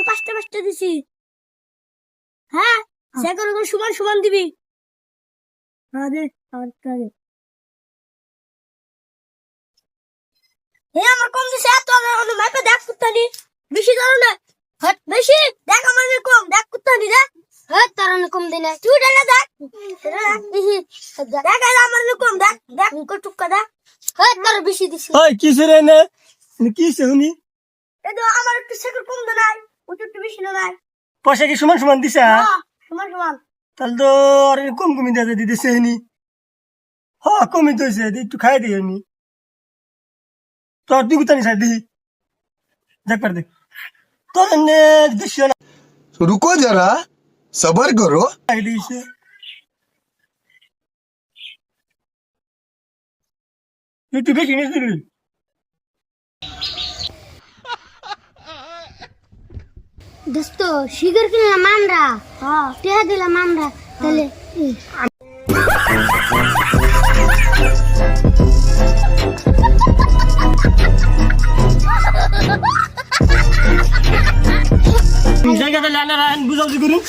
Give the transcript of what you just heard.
5টা 5টা দিছি হ্যাঁ সে করে সমান সমান দিবি আরে আর কারে আমার কম দিছে এত আমি মাইপে দেখ কুত্তানি বেশি দাও না হট বেশি দেখ আমার কম দেখ কুত্তানি দেখ হট তার কম দেই না তুই ডালা দেখ দেখ আমার কম দেখ দেখ কটুকা দেখ হট তার বেশি দিছি ওই কিসে রে নে কিসে হুনি এ তো আমার একটু সেকর কম দে নাই ওটা একটু বেশি না নাই পয়সা কি সমান সমান দিছা সমান সমান তাহলে তো আর কম কমি দিয়ে দিতেছে নি হ্যাঁ কমি তো হয়েছে একটু খাই দিই আমি তোর তুই কোথায় নিস দিই দেখ পার দে তোর এনে দিস না रुको जरा सबर करो খাই দিয়েছে একটু বেশি নিস দিলি দোস্ত শিগর কিনলাম আমরা হ্যাঁ টেহা দিলাম আমরা তাহলে জায়গাটা লানা বুঝাবুঝি করুন